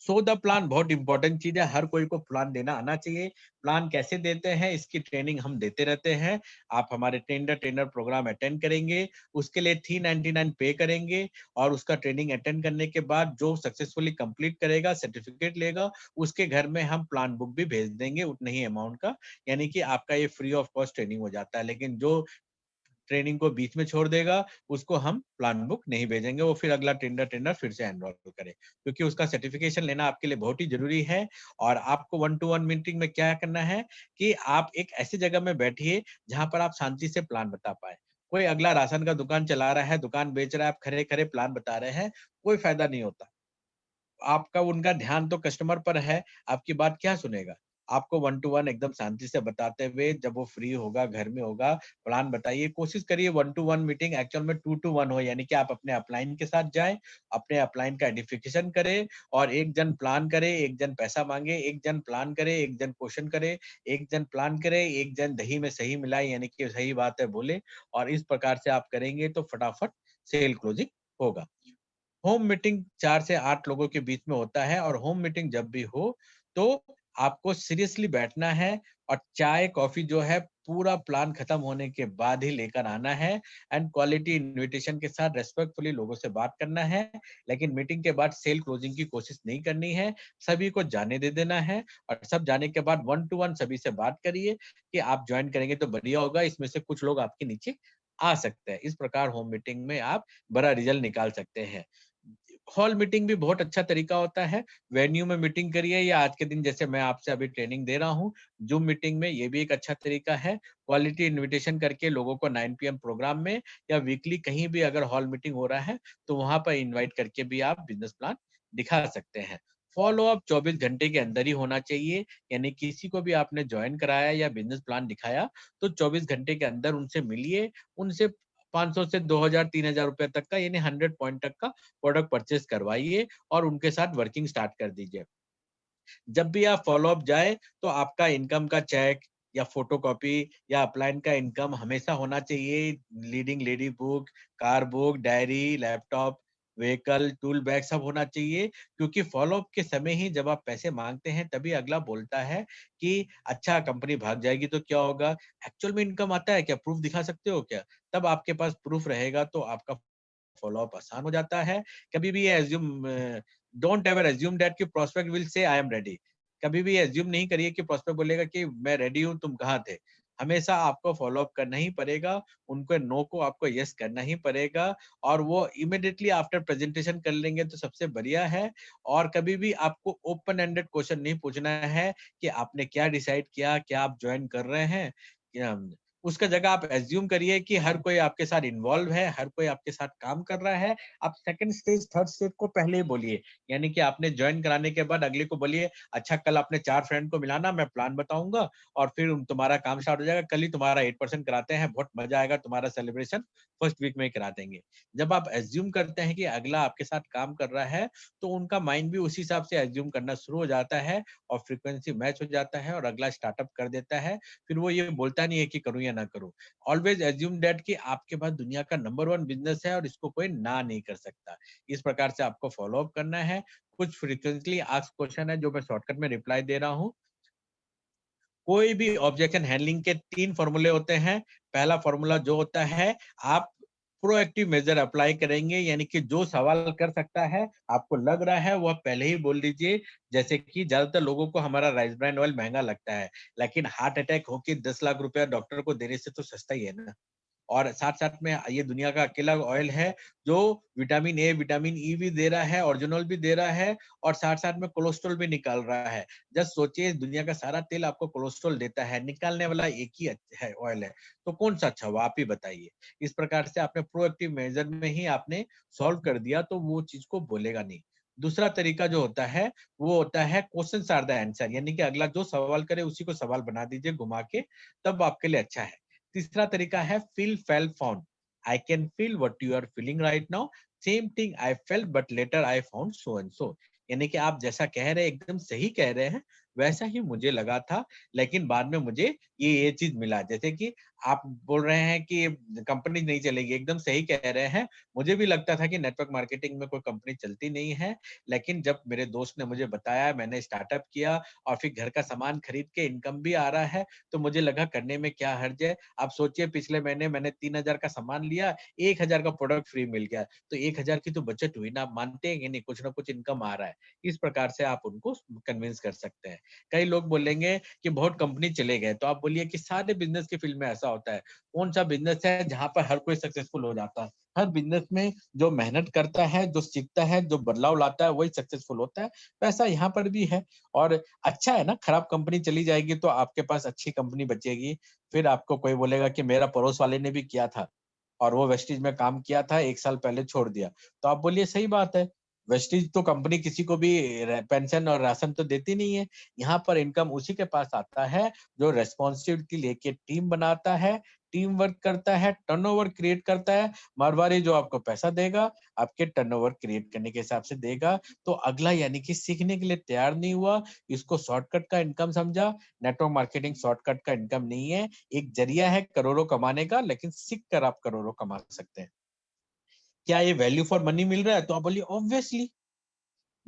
सो द प्लान बहुत इंपॉर्टेंट चीज है। हर कोई को प्लान देना आना चाहिए। प्लान कैसे देते हैं इसकी ट्रेनिंग हम देते रहते हैं। आप हमारे ट्रेनर प्रोग्राम अटेंड करेंगे, उसके लिए 399 पे करेंगे, और उसका ट्रेनिंग अटेंड करने के बाद जो सक्सेसफुली कंप्लीट करेगा, सर्टिफिकेट लेगा, उसके घर में हम प्लान बुक भी भेज देंगे उतने ही अमाउंट का। यानी कि आपका ये फ्री ऑफ कॉस्ट ट्रेनिंग हो जाता है। लेकिन जो ट्रेनिंग को बीच में छोड़ देगा, उसको हम प्लान बुक नहीं भेजेंगे। वो फिर अगला टेंडर फिर से एनरोल करे, क्योंकि उसका सर्टिफिकेशन लेना आपके लिए बहुत ही ज़रूरी है। और आपको वन टू वन मीटिंग में क्या करना है कि आप एक ऐसी जगह में बैठिए, जहाँ पर आप शांति से प्लान बता पाएँ। कोई अगला राशन का दुकान चला रहा है, दुकान बेच रहा है, आप खड़े-खड़े प्लान बता रहे हैं, कोई फ़ायदा नहीं होता। आपका उनका ध्यान तो कस्टमर पर है, आपकी बात क्या सुनेगा? आपको 1 टू 1 एकदम शांति से बताते हुए, जब वो फ्री होगा, घर में होगा, प्लान बताइए। कोशिश करिए 1 टू 1 मीटिंग एक्चुअल में 2 टू 1 हो, यानी कि आप अपने अपलाइन के साथ जाएँ, अपने अपलाइन का आइडेंटिफिकेशन करें और एक जन प्लान करे, एक जन पैसा माँगे, एक जन प्लान करे, एक जन क्वेश्चन करे, एक जन प्लान करे, एक जन दही में सही मिलाए, यानी कि सही बात है बोले, और इस प्रकार से आप करेंगे तो फटाफट सेल क्लोजिंग होगा। होम मीटिंग 4 से 8 लोगों के बीच में होता है, और होम मीटिंग जब भी हो, तो आपको सीरियसली बैठना है और चाय, कॉफ़ी जो है पूरा प्लान खत्म होने के बाद ही लेकर आना है, एंड क्वालिटी इन्विटेशन के साथ रिस्पेक्टफुली लोगों से बात करना है। लेकिन मीटिंग के बाद सेल क्लोजिंग की कोशिश नहीं करनी है, सभी को जाने दे देना है, और सब जाने के बाद 1 टू 1 सभी से बात करिए कि आप जॉइन करेंगे तो बढ़िया होगा, इसमें से कुछ लोग आपके नीचे आ सकते हैं। इस प्रकार होम मीटिंग में आप बड़ा रिजल्ट निकाल सकते हैं। हॉल मीटिंग भी बहुत अच्छा तरीका होता है। वेन्यू में मीटिंग करिए, या आज के दिन जैसे मैं आपसे अभी ट्रेनिंग दे रहा हूँ, ज़ूम मीटिंग में, ये भी एक अच्छा तरीका है। क्वालिटी इन्विटेशन करके लोगों को 9 पीएम प्रोग्राम में या वीकली कहीं भी अगर हॉल मीटिंग हो रहा है, तो वहाँ पर इनवाइट करके भी आप बिज़नेस प्लान दिखा सकते हैं। फ़ॉलो अप 24 घंटे के अंदर ही होना चाहिए, यानी किसी को भी आपने जॉइन कराया या बिज़नेस प्लान दिखाया, तो 24 घंटे के अंदर उनसे मिलिए, उनसे 500 से 2000 3000 रुपए तक का, यानी 100 पॉइंट तक का प्रोडक्ट परचेज़ करवाइए और उनके साथ वर्किंग स्टार्ट कर दीजिए। जब भी आप फ़ॉलो अप जाए, तो आपका इनकम का चेक या फ़ोटोकॉपी या अपलाइन का इनकम हमेशा होना चाहिए। Leading lady book, car book, diary, laptop, vehicle, tool bag सब होना चाहिए, क्योंकि फ़ॉलो अप के समय ही जब आप पैसे माँगते हैं, तभी अगला बोलता है कि अच्छा कंपनी भाग जाएगी तो क्या होगा? एक्चुअल में इनकम आता है क्या? प्रूफ़ दिखा सकते हो क्या? तब आपके पास प्रूफ़ रहेगा तो आपका फ़ॉलो अप आसान हो जाता है। कभी भी ये डोंट एवर अस्यूम दैट कि prospect will say I am ready. कभी भी अस्यूम नहीं करिए कि प्रोस्पेक्ट बोलेगा कि मैं रेडी हूँ, तुम कहाँ थे? हमेशा आपको फ़ॉलो अप करना ही पड़ेगा, उनके नो को आपको येस करना ही पड़ेगा, और वो इमीडिएटली आफ्टर प्रेजेंटेशन कर लेंगे तो सबसे बढ़िया है। और कभी भी आपको ओपन एंडेड क्वेश्चन नहीं पूछना है कि आपने क्या डिसाइड किया? क्या आप जॉइन कर रहे हैं? क्या उसका जगह आप अज़्यूम करिए कि हर कोई आपके साथ इन्वॉल्व है, हर कोई आपके साथ काम कर रहा है। आप सेकंड स्टेज, थर्ड स्टेज को पहले ही बोलिए। यानी कि आपने जॉइन कराने के बाद अगले को बोलिए, "अच्छा कल अपने 4 फ्रेंड को मिलाना, मैं प्लान बताऊँगा और फिर तुम्हारा काम स्टार्ट हो जाएगा। कल ही तुम्हारा 8% कराते हैं, बहुत मज़ा आएगा, तुम्हारा सेलिब्रेशन फर्स्ट वीक में ही करा देंगे।" जब आप अज़्यूम करते हैं कि अगला आपके साथ काम कर रहा है, तो उनका माइंड भी उसी हिसाब से अज़्यूम करना शुरू हो जाता है और फ्रीक्वेंसी मैच हो जाता है और अगला स्टार्टअप कर देता है। फिर वो ये बोलता नहीं है कि करूँ या ना करूँ। ऑलवेज एज्यूम दैट कि आपके पास दुनिया का नंबर 1 बिज़नेस है और इसको कोई ना नहीं कर सकता। इस प्रकार से आपको फ़ॉलो अप करना है। कुछ फ्रीक्वेंटली आस्क्ड क्वेश्चन है जो मैं शॉर्टकट में रिप्लाई दे रहा हूँ। कोई भी ऑब्जेक्शन हैंडलिंग के 3 फ़ॉर्मूले होते हैं। पहला फ़ॉर्मूला जो होता है, आप प्रोएक्टिव मेजर अप्लाई करेंगे, यानी कि जो सवाल कर सकता है, आपको लग रहा है, वह पहले ही बोल दीजिए। जैसे कि ज़्यादातर लोगों को हमारा राइस ब्रान ऑयल महँगा लगता है, लेकिन हार्ट अटैक होके 10 लाख रुपया डॉक्टर को देने से तो सस्ता ही है ना। और साथ-साथ में ये दुनिया का अकेला ऑयल है जो विटामिन ए, विटामिन ई भी दे रहा है, ओरिजिनल भी दे रहा है, और साथ-साथ में कोलेस्ट्रॉल भी निकाल रहा है। जस्ट सोचिए, दुनिया का सारा तेल आपको कोलेस्ट्रॉल देता है, निकालने वाला एक ही है ऑयल है, तो कौन-सा अच्छा हुआ आप ही बताइए। इस प्रकार से आपने प्रोएक्टिव मेजर में ही आपने सॉल्व कर दिया, तो वो चीज़ को बोलेगा नहीं। दूसरा तरीका जो होता है, वो होता है क्वेश्चन्स आर द आंसर, यानी कि अगला जो सवाल करे उसी को सवाल बना दीजिए घुमा के, तब आपके लिए अच्छा है। तीसरा तरीका है feel fail found. I can feel what you are feeling right now, same thing I felt but later I found so and so. यानी कि आप जैसा कह रहे हैं एकदम सही कह रहे हैं, वैसा ही मुझे लगा था, लेकिन बाद में मुझे ये चीज मिला। जैसे कि आप बोल रहे हैं कि कंपनी नहीं चलेगी, एकदम सही कह रहे हैं। मुझे भी लगता था कि नेटवर्क मार्केटिंग में कोई कंपनी चलती नहीं है, लेकिन जब मेरे दोस्त ने मुझे बताया, मैंने स्टार्टअप किया और फिर घर का सामान खरीद के इनकम भी आ रहा है, तो मुझे लगा करने में क्या हर्ज है। आप सोचिए, पिछले महीने मैंने 3000 का सामान लिया, 1000 का प्रोडक्ट फ्री मिल गया, तो 1000 की तो बचत हुई ना। आप मानते हैं कि नहीं, कुछ ना कुछ इनकम आ रहा है। इस प्रकार से आप उनको कन्विंस कर सकते हैं। कई लोग बोलेंगे कि बहुत कंपनी चले गए, तो आप बोलिए कि सारे बिजनेस की फील्ड में ऐसा होता है। कौन सा बिजनेस है जहां पर हर कोई सक्सेसफुल हो जाता है? हर बिजनेस में जो मेहनत करता है, जो सीखता है, जो बदलाव लाता है, वही सक्सेसफुल होता है। वैसा यहाँ पर भी है। और अच्छा है ना, खराब कंपनी चली जाएगी तो आपके पास अच्छी कंपनी बचेगी। फिर आपको कोई बोलेगा कि मेरा पड़ोस वाले ने भी किया था और वो वेस्टीज में काम किया था, 1 साल पहले छोड़ दिया। तो आप बोलिए सही बात है। वेस्टिज तो कंपनी किसी को भी पेंशन और राशन तो देती नहीं है। यहाँ पर इनकम उसी के पास आता है जो रेस्पॉन्सिबिलिटी लेके टीम बनाता है, टीम वर्क करता है, टर्नओवर क्रिएट करता है। मारवाड़ी जो आपको पैसा देगा, आपके टर्नओवर क्रिएट करने के हिसाब से देगा। तो अगला यानी कि सीखने के लिए तैयार नहीं हुआ, इसको शॉर्टकट का इनकम समझा। नेटवर्क मार्केटिंग शॉर्टकट का इनकम नहीं है, एक जरिया है करोड़ों कमाने का, लेकिन सीख कर आप करोड़ों कमा सकते हैं। क्या ये वैल्यू फॉर मनी मिल रहा है? तो आप बोलिए ऑब्वियसली।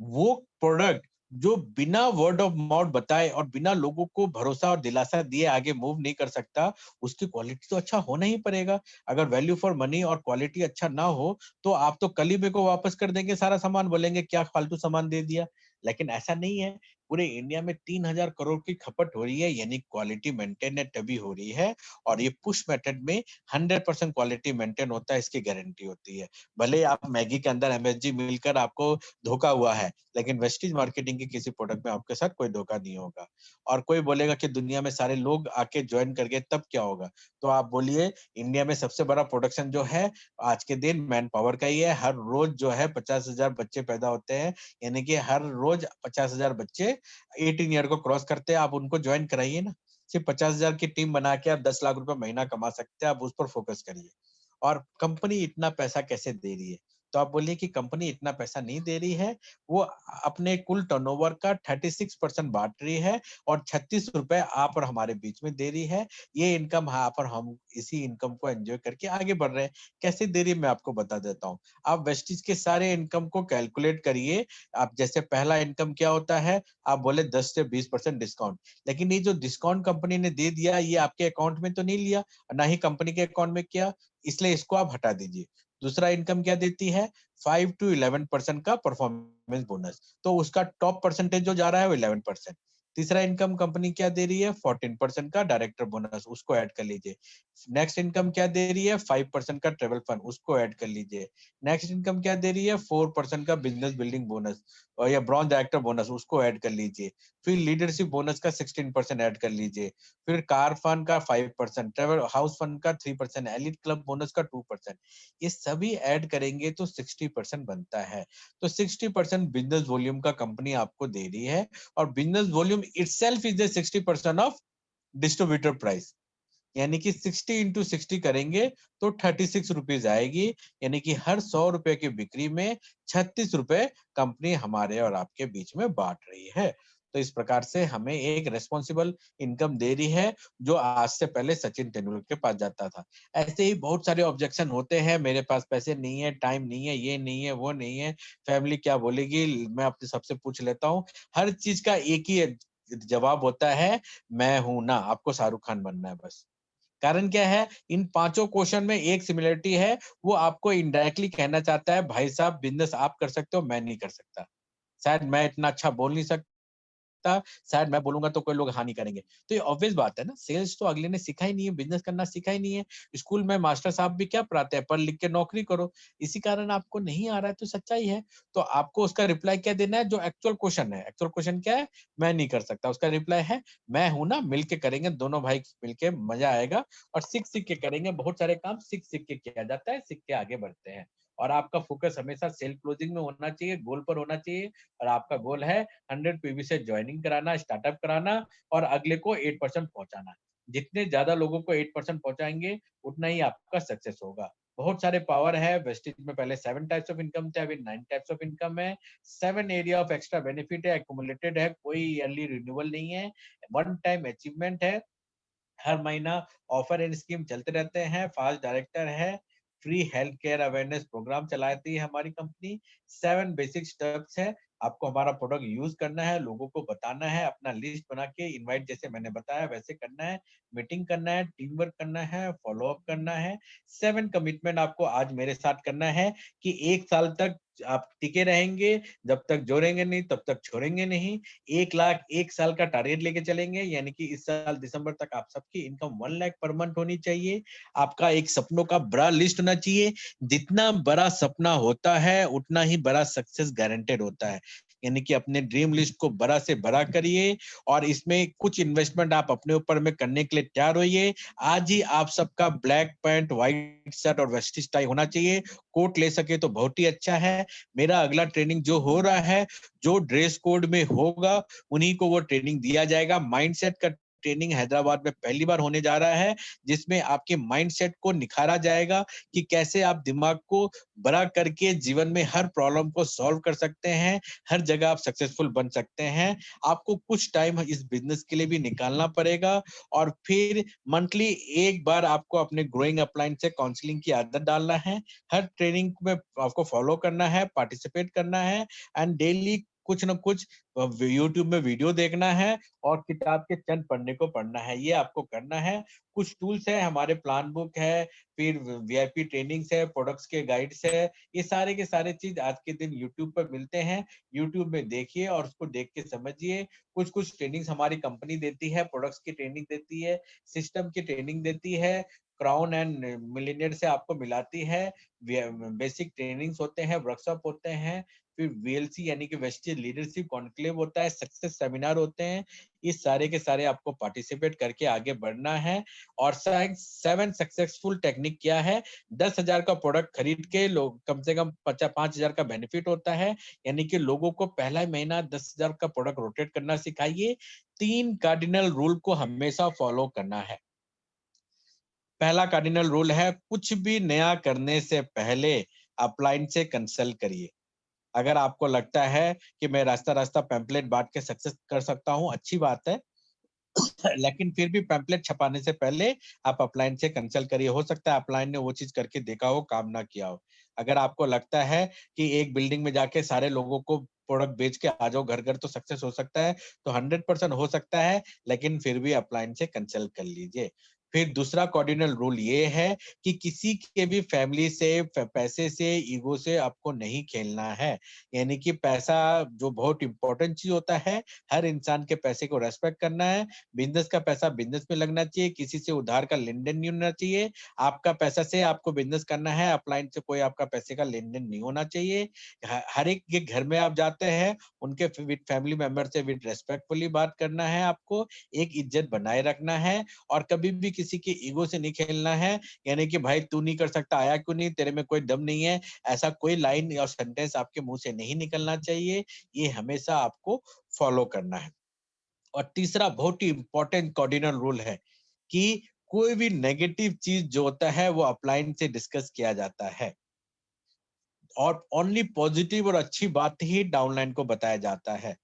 वो प्रोडक्ट जो बिना वर्ड ऑफ माउथ बताए और बिना लोगों को भरोसा और दिलासा दिए आगे मूव नहीं कर सकता, उसकी क्वालिटी तो अच्छा होना ही पड़ेगा। अगर वैल्यू फॉर मनी और क्वालिटी अच्छा ना हो, तो आप तो कल ही मेरे को वापस कर देंगे सारा सामान, बोलेंगे क्या फालतू सामान दे दिया। लेकिन ऐसा नहीं है। पूरे इंडिया में 3000 करोड़ की खपत हो रही है, यानी क्वालिटी मेंटेन तभी हो रही है। और ये पुश मेथड में 100% क्वालिटी मेंटेन होता है, इसकी गारंटी होती है। भले आप मैगी के अंदर एमएसजी मिलकर आपको धोखा हुआ है, लेकिन वेस्टीज मार्केटिंग के किसी प्रोडक्ट में आपके साथ कोई धोखा नहीं होगा। और कोई बोलेगा कि दुनिया में सारे लोग आके ज्वाइन कर गए तब क्या होगा? तो आप बोलिए, इंडिया में सबसे बड़ा प्रोडक्शन जो है आज के दिन मैन पावर का ही है। हर रोज जो है 50,000 बच्चे पैदा होते हैं, यानी कि हर रोज 50,000 बच्चे 18 ईयर को क्रॉस करते हैं। आप उनको ज्वाइन कराइए ना। सिर्फ 50,000 की टीम बना के आप 10 लाख रुपए महीना कमा सकते हैं, आप उस पर फोकस करिए। और कंपनी इतना पैसा कैसे दे रही है? तो आप बोलिए कि कंपनी इतना पैसा नहीं दे रही है, वो अपने कुल टर्नओवर का 36% बाँट रही है और ₹36 आप और हमारे बीच में दे रही है। ये इनकम यहाँ पर हम इसी इनकम को एन्जॉय करके आगे बढ़ रहे हैं। कैसे दे रही है मैं आपको बता देता हूँ। आप वेस्टीज के सारे इनकम को कैलकुलेट करिए। आप जैसे पहला इनकम क्या होता है? आप बोले 10 से 20% डिस्काउंट। लेकिन ये जो डिस्काउंट कंपनी ने दे दिया, ये आपके अकाउंट में तो नहीं लिया, ना ही कंपनी के अकाउंट में किया, इसलिए इसको आप हटा दीजिए। दूसरा इनकम क्या देती है? 5 टू 11% का परफॉर्मेंस बोनस। तो उसका टॉप परसेंटेज जो जा रहा है वो 11%। तीसरा इनकम कंपनी क्या दे रही है? 14% का डायरेक्टर बोनस, उसको ऐड कर लीजिए। नेक्स्ट इनकम क्या दे रही है? 5% का ट्रैवल फंड, उसको ऐड कर लीजिए। नेक्स्ट इनकम क्या दे रही है? 4% का बिजनेस बिल्डिंग बोनस और या ब्रॉन्ज डायरेक्टर बोनस, उसको ऐड कर लीजिए। फिर लीडरशिप बोनस का 16% ऐड कर लीजिए। फिर कार फंड का 5%, ट्रैवल हाउस फंड का 3%, एलिट क्लब बोनस का 2%। ये सभी ऐड करेंगे तो 60% बनता है। तो 60% बिजनेस वॉल्यूम का कंपनी आपको दे रही है और business volume itself is the 60% of distributor price. यानी कि 60 इंटू 60 करेंगे तो 36 रुपीज आएगी। यानी कि हर 100 रुपए की बिक्री में 36 रुपए कंपनी हमारे और आपके बीच में बांट रही है। तो इस प्रकार से हमें एक रेस्पॉन्सिबल इनकम दे रही है, जो आज से पहले सचिन तेंदुलकर के पास जाता था। ऐसे ही बहुत सारे ऑब्जेक्शन होते हैं, मेरे पास पैसे नहीं है, टाइम नहीं है, ये नहीं है, वो नहीं है, फैमिली क्या बोलेगी। मैं अपने सबसे पूछ लेता हूँ, हर चीज का एक ही जवाब होता है, मैं हूं ना। आपको शाहरुख खान बनना है बस। कारण क्या है? इन पांचों क्वेश्चन में एक सिमिलरिटी है, वो आपको इनडायरेक्टली कहना चाहता है, भाई साहब बिजनेस आप कर सकते हो, मैं नहीं कर सकता। शायद मैं इतना अच्छा बोल नहीं सकता, शायद मैं बोलूंगा तो कोई लोग हाँ नहीं करेंगे। तो ये ऑब्वियस बात है ना, सेल्स तो अगले ने सीखा ही नहीं है, बिजनेस करना सीखा ही नहीं है। स्कूल में मास्टर साहब भी क्या पढ़ाते हैं? पढ़ लिख के नौकरी करो। इसी कारण आपको नहीं आ रहा है, तो सच्चाई है। तो आपको उसका रिप्लाई क्या देना है? जो एक्चुअल क्वेश्चन है। एक्चुअल क्वेश्चन क्या है? मैं नहीं कर सकता। उसका रिप्लाई है, मैं हूं ना, मिलके करेंगे, दोनों भाई मिलके मजा आएगा। और सीख सीख के करेंगे, बहुत सारे काम सीख सीख के किया जाता है, सीख के आगे बढ़ते हैं। और आपका फोकस हमेशा सेल क्लोजिंग में होना चाहिए, गोल पर होना चाहिए। और आपका गोल है 100 पीवी से ज्वाइनिंग कराना, स्टार्टअप कराना और अगले को 8% पहुंचाना। जितने ज्यादा लोगों को 8% पहुंचाएंगे, उतना ही आपका सक्सेस होगा। बहुत सारे पावर है वेस्टेज में। पहले 7 टाइप्स ऑफ इनकम थे, अभी 9 टाइप्स ऑफ इनकम है। 7 एरिया ऑफ एक्स्ट्रा बेनिफिट है, एक्यूमुलेटेड है, कोई ईयरली रिन्यूअल नहीं है, वन टाइम अचीवमेंट है। हर महीना ऑफर एंड स्कीम चलते रहते हैं। फास्ट डायरेक्टर है, free health care awareness program चलाती है हमारी कंपनी। 7 बेसिक स्टेप्स है। आपको हमारा प्रोडक्ट यूज करना है, लोगों को बताना है, अपना लिस्ट बना के इनवाइट जैसे मैंने बताया वैसे करना है, मीटिंग करना है, टीम वर्क करना है, फॉलो अप करना है। 7 कमिटमेंट आपको आज मेरे साथ करना है कि 1 साल तक आप टिके रहेंगे। जब तक जोड़ेंगे नहीं तब तक छोड़ेंगे नहीं। 1 लाख 1 साल का टारगेट लेके चलेंगे, यानी कि इस साल दिसंबर तक आप सबकी इनकम 1 लाख पर मंथ होनी चाहिए। आपका एक सपनों का बड़ा लिस्ट होना चाहिए। जितना बड़ा सपना होता है उतना ही बड़ा सक्सेस गारंटेड होता है। यानी कि अपने ड्रीम लिस्ट को बड़ा से बड़ा करिए और इसमें कुछ इन्वेस्टमेंट आप अपने ऊपर में करने के लिए तैयार होइए। आज ही आप सबका ब्लैक पैंट, व्हाइट शर्ट और वेस्टी टाई होना चाहिए। कोट ले सके तो बहुत ही अच्छा है। मेरा अगला ट्रेनिंग जो हो रहा है, जो ड्रेस कोड में होगा, उन्हीं को वो ट्रेनिंग दिया जाएगा। माइंडसेट का ट्रेनिंग हैदराबाद में पहली बार होने जा रहा है, जिसमें आपके माइंडसेट को निखारा जाएगा कि कैसे आप दिमाग को बड़ा करके जीवन में हर प्रॉब्लम को सॉल्व कर सकते हैं, हर जगह आप सक्सेसफुल बन सकते हैं। आपको कुछ टाइम इस बिजनेस के लिए भी निकालना पड़ेगा और फिर मंथली एक बार आपको अपने ग्रोइंग अपलाइन से काउंसलिंग की आदत डालना है। हर ट्रेनिंग में आपको फॉलो करना है, पार्टिसिपेट करना है एंड डेली कुछ न कुछ यूट्यूब में वीडियो देखना है और किताब के चंद पन्ने को पढ़ना है। ये आपको करना है। कुछ टूल्स है, हमारे प्लान बुक है, फिर वीआईपी ट्रेनिंग्स है, प्रोडक्ट्स के गाइड्स है। ये सारे के सारे चीज आज के दिन यूट्यूब पर मिलते हैं। यूट्यूब में देखिए और उसको देख के समझिए। कुछ ट्रेनिंग्स हमारी कंपनी देती है, प्रोडक्ट्स की ट्रेनिंग देती है, सिस्टम की ट्रेनिंग देती है, क्राउन एंड मिलियनेयर से आपको मिलाती है। बेसिक ट्रेनिंग्स होते हैं, वर्कशॉप होते हैं, फिर वीएलसी यानी कि वेस्टेज लीडरशिप कॉन्क्लेव होता है, सक्सेस सेमिनार होते हैं। इस सारे के सारे आपको पार्टिसिपेट करके आगे बढ़ना है। और 7 सक्सेसफुल टेक्निक क्या है? 10,000 का प्रोडक्ट खरीद के लोग कम से कम 5,000 का बेनिफिट होता है। यानी कि लोगों को पहला महीना 10,000 का प्रोडक्ट रोटेट करना सिखाइए। 3 कार्डिनल रूल को हमेशा फॉलो करना है। पहला कार्डिनल रूल है, कुछ भी नया करने से पहले अपलाइन से कंसल्ट करिए। अगर आपको लगता है कि मैं रास्ता-रास्ता पैम्पलेट बाँट के सक्सेस कर सकता हूँ, अच्छी बात है। लेकिन फिर भी पैम्पलेट छपाने से पहले आप अपलाइन से कंसल्ट करिए। हो सकता है अपलाइन ने वो चीज़ करके देखा हो, काम ना किया हो। अगर आपको लगता है कि एक बिल्डिंग में जाके सारे लोगों को प्रोडक्ट बेच के आ जाओ घर-घर तो सक्सेस हो सकता है, तो 100% हो सकता है, लेकिन फिर भी अपलाइन से कंसल्ट कर लीजिए। फिर दूसरा कार्डिनल रूल ये है कि किसी के भी फैमिली से, पैसे से, ईगो से आपको नहीं खेलना है। यानी कि पैसा जो बहुत इम्पोर्टेंट चीज़ होता है, हर इंसान के पैसे को रिस्पेक्ट करना है। बिज़नेस का पैसा बिज़नेस में लगना चाहिए, किसी से उधार का लेन-देन नहीं होना चाहिए। आपका पैसा से आपको बिज़नेस करना है, अपलाइन से कोई आपका पैसे का लेन-देन नहीं होना चाहिए। हर एक के घर में आप जाते हैं, उनके विद फैमिली मेंबर से विद रिस्पेक्टफुली बात करना है आपको, एक इज़्ज़त बनाए रखना है और कभी भी किसी के ईगो से नहीं खेलना है। यानी कि भाई तू नहीं कर सकता, आया क्यों नहीं? तेरे में कोई दम नहीं है। ऐसा कोई लाइन और सेंटेंस आपके मुँह से नहीं निकलना चाहिए। ये हमेशा आपको फॉलो करना है। और तीसरा बहुत ही इम्पोर्टेंट कार्डिनल रूल है कि कोई भी नेगेटिव चीज जो होता है वो अपलाइन से डिस्कस किया जाता है और ओनली पॉजिटिव और अच्छी बात ही डाउनलाइन को बताया जाता है।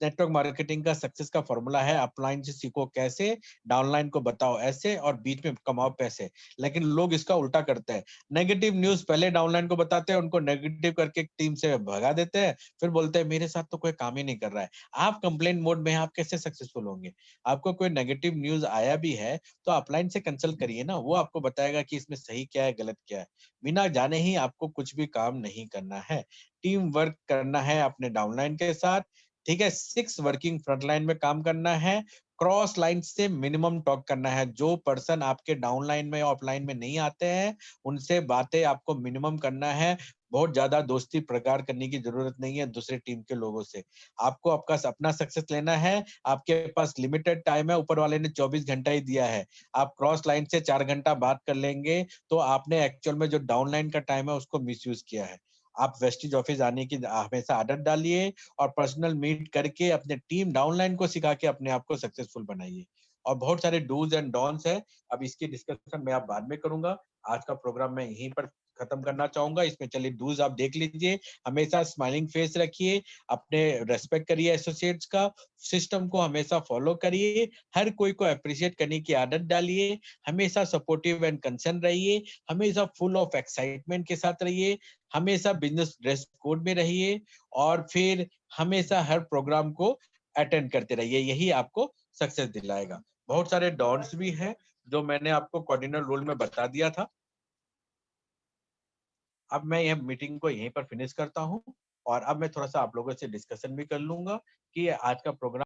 नेटवर्क मार्केटिंग का सक्सेस का फॉर्मूला है, अपलाइन से सीखो कैसे, डाउनलाइन को बताओ ऐसे और बीच में कमाओ पैसे। लेकिन लोग इसका उल्टा करते हैं। नेगेटिव न्यूज़ पहले डाउनलाइन को बताते हैं, उनको नेगेटिव करके टीम से भगा देते हैं, फिर बोलते हैं मेरे साथ तो कोई काम ही नहीं कर रहा है। आप कंप्लेंट मोड में हैं, आप कैसे सक्सेसफुल होंगे? आपको कोई नेगेटिव न्यूज़ आया भी है, तो अपलाइन से कंसल्ट करिए ना, वो आपको बताएगा कि इसमें सही क्या है, गलत क्या है। बिना जाने ही आपको कुछ भी काम नहीं करना है। टीम वर्क करना है अपने डाउनलाइन के साथ, ठीक है? 6 वर्किंग फ्रंट लाइन में काम करना है, क्रॉस लाइन से मिनिमम टॉक करना है। जो पर्सन आपके डाउन लाइन में और अपलाइन में नहीं आते हैं, उनसे बातें आपको मिनिमम करना है। बहुत ज़्यादा दोस्ती प्रकार करने की ज़रूरत नहीं है दूसरे टीम के लोगों से। आपको आपका अपना सक्सेस लेना है, आपके पास लिमिटेड टाइम है, ऊपर वाले ने 24 घंटा ही दिया है। आप क्रॉस लाइन से 4 घंटा बात कर लेंगे, तो आपने एक्चुअल में जो डाउन लाइन का टाइम है, उसको मिसयूज़ किया है। आप वेस्टेज ऑफिस आने की हमेशा आदत डालिए और पर्सनल मीट करके अपने टीम डाउनलाइन को सिखा के अपने आप को सक्सेसफुल बनाइए। और बहुत सारे डूज़ एंड डोंट्स हैं, अब इसकी डिस्कशन मैं अब बाद में करूँगा। आज का प्रोग्राम मैं यहीं पर खत्म करना चाहूँगा। इसमें चलिए डूज़ आप देख लीजिए, हमेशा स्माइलिंग फेस रखिए, अपने रिस्पेक्ट करिए एसोसिएट्स का, सिस्टम को हमेशा फॉलो करिए, हर कोई को एप्रिशिएट करने की आदत डालिए, हमेशा सपोर्टिव एंड कंसर्न रहिए, हमेशा फुल ऑफ एक्साइटमेंट के साथ रहिए, हमेशा बिज़नेस ड्रेस कोड में रहिए और फिर हमेशा हर प्रोग्राम को अटेंड करते रहिए। यही आपको सक्सेस दिलाएगा। बहुत सारे डॉन्स भी हैं, जो मैंने आपको कार्डिनल रूल में बता दिया था। अब मैं यह मीटिंग को यहीं पर फिनिश करता हूँ और अब मैं थोड़ा-सा आप लोगों से डिस्कशन भी कर लूँगा कि आज का प्रोग्राम